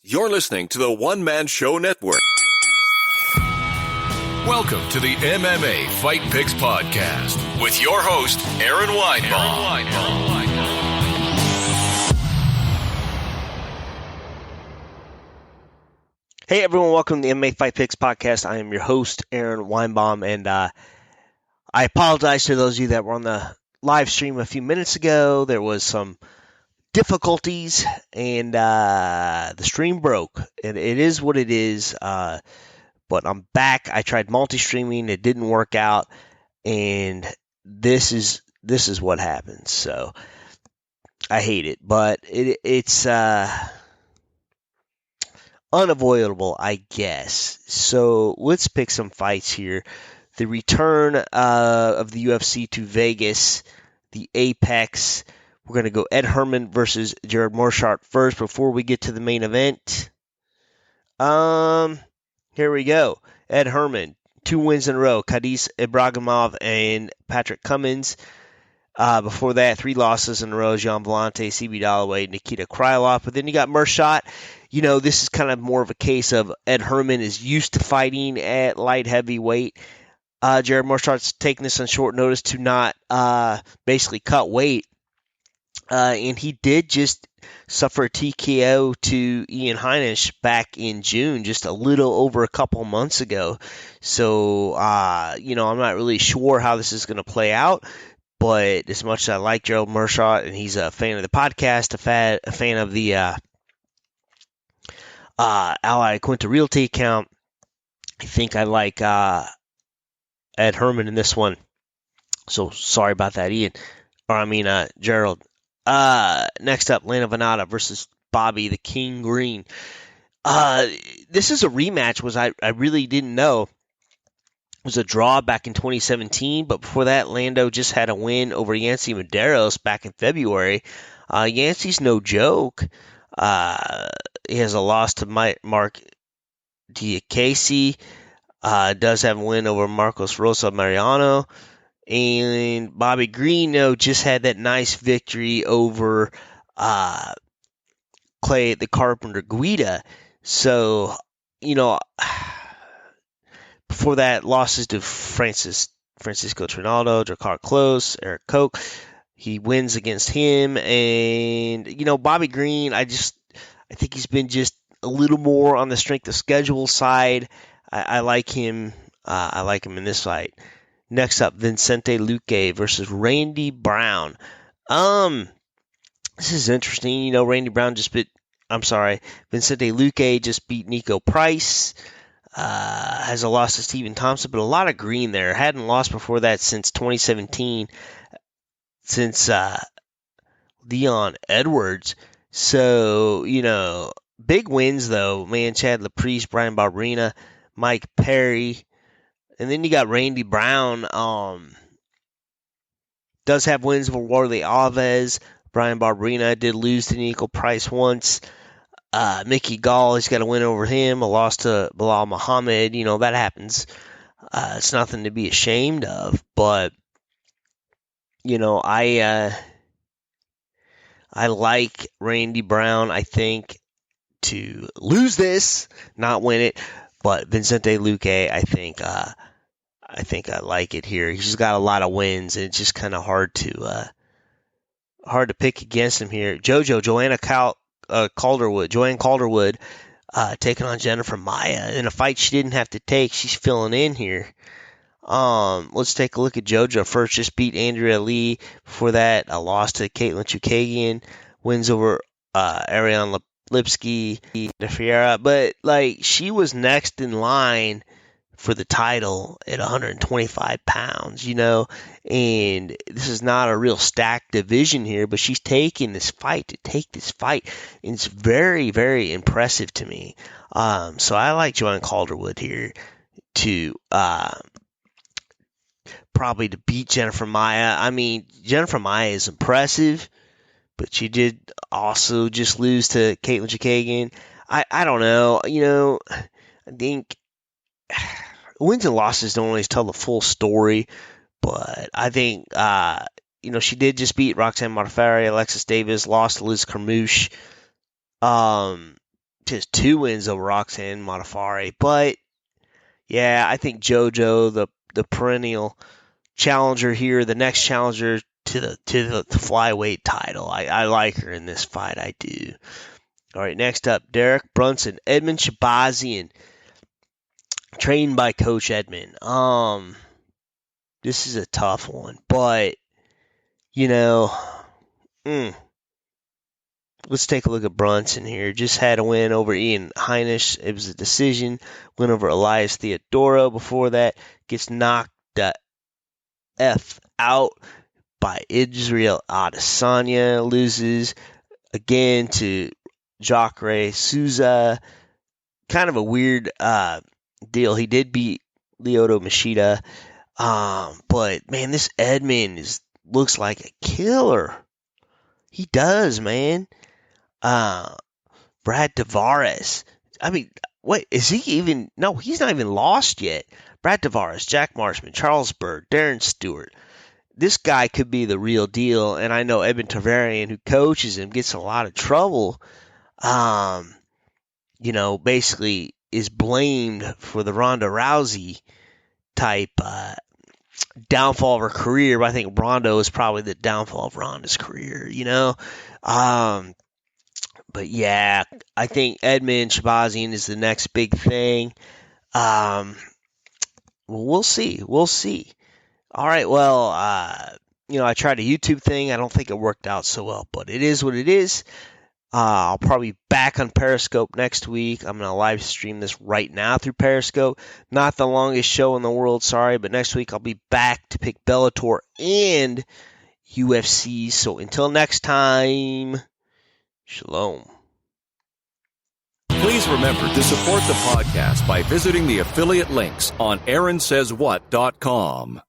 You're listening to the One Man Show Network. Welcome to the MMA Fight Picks Podcast with your host, Aaron Weinbaum. Hey everyone, welcome to the MMA Fight Picks Podcast. I am your host, Aaron Weinbaum, and I apologize to those of you that were on the live stream a few minutes ago. There was some difficulties, and the stream broke. It is what it is, but I'm back. I tried multi-streaming. It didn't work out, and this is what happens. So I hate it, but it's unavoidable, I guess. So let's pick some fights here. The return of the UFC to Vegas, the Apex. We're going to go Ed Herman versus Gerald Meerschaert first before we get to the main event. Here we go. Ed Herman, 2 wins in a row. Khadis Ibragimov and Patrick Cummins. Before that, 3 losses in a row. Jean Vannata, CB Dalloway, Nikita Krylov. But then you got Meerschaert. You know, this is kind of more of a case of Ed Herman is used to fighting at light heavyweight. Gerald Meerschaert's taking this on short notice to not basically cut weight. And he did just suffer a TKO to Ian Heinisch back in June, just a little over a couple months ago. So, I'm not really sure how this is going to play out. But as much as I like Gerald Meerschaert, and he's a fan of the podcast, a fan of the Ally Quinta Realty account, I think I like Ed Herman in this one. So sorry about that, Gerald. Next up, Lando Vannata versus Bobby the King Green. This is a rematch, I really didn't know. It was a draw back in 2017, but before that, Lando just had a win over Yancy Medeiros back in February. Yancy's no joke. He has a loss to Mark Diakese. Does have a win over Marcos Rosa Mariano. And Bobby Green, just had that nice victory over Clay the Carpenter Guida. So, before that, losses to Francisco Trinaldo, Drakkar Klose, Eric Koch. He wins against him. And, Bobby Green, I think he's been just a little more on the strength of schedule side. I like him. I like him in this fight. Next up, Vicente Luque versus Randy Brown. This is interesting. Vicente Luque just beat Nico Price. Has a loss to Stephen Thompson, but a lot of green there. Hadn't lost before that since 2017, since Leon Edwards. So, big wins though. Man, Chad Laprise, Brian Barberena, Mike Perry. And then you got Randy Brown. Does have wins over Warley Alves. Brian Barberena did lose to Nico Price once. Mickey Gall, he's got a win over him. A loss to Bilal Muhammad. That happens. It's nothing to be ashamed of. But, I like Randy Brown, I think, to lose this, not win it. But Vicente Luque, I think I like it here. He's got a lot of wins, and it's just kind of hard to pick against him here. Joanne Calderwood, taking on Jennifer Maia in a fight she didn't have to take. She's filling in here. Let's take a look at JoJo first. Just beat Andrea Lee. Before that, a loss to Caitlin Chukagian. Wins over Ariane Lipsky, DeFiera. But she was next in line for the title at 125 pounds, and this is not a real stacked division here, but she's taking this fight to take this fight, and it's very, very impressive to me. So I like Joanne Calderwood here to probably to beat Jennifer Maia. Jennifer Maia is impressive, but she did also just lose to Caitlin Chukagian. I don't know, I think wins and losses don't always tell the full story, but I think, she did just beat Roxanne Modafferi, Alexis Davis, lost to Liz Carmouche. just 2 wins over Roxanne Modafferi. But yeah, I think JoJo, the perennial challenger here, the next challenger to the flyweight title. I like her in this fight. I do. All right, next up, Derek Brunson, Edmen Shahbazyan, trained by Coach Edmen. This is a tough one, but let's take a look at Brunson here. Just had a win over Ian Heinisch. It was a decision. Win over Elias Theodoro. Before that, gets knocked the F out by Israel Adesanya. Loses again to Jacare Souza. Kind of a weird deal. He did beat Lyoto Machida. But, man, this Edmen looks like a killer. He does, man. Brad Tavares. I mean, what is he even? No, he's not even lost yet. Brad Tavares, Jack Marshman, Charles Bird, Darren Stewart. This guy could be the real deal, and I know Edmen Tarvarian, who coaches him, gets a lot of trouble. Basically is blamed for the Ronda Rousey type downfall of her career, but I think Rondo is probably the downfall of Ronda's career, But yeah, I think Edmen Shahbazyan is the next big thing. We'll see. All right, well, I tried a YouTube thing. I don't think it worked out so well, but it is what it is. I'll probably be back on Periscope next week. I'm going to live stream this right now through Periscope. Not the longest show in the world, sorry, but next week I'll be back to pick Bellator and UFC. So until next time, shalom. Please remember to support the podcast by visiting the affiliate links on AaronSaysWhat.com.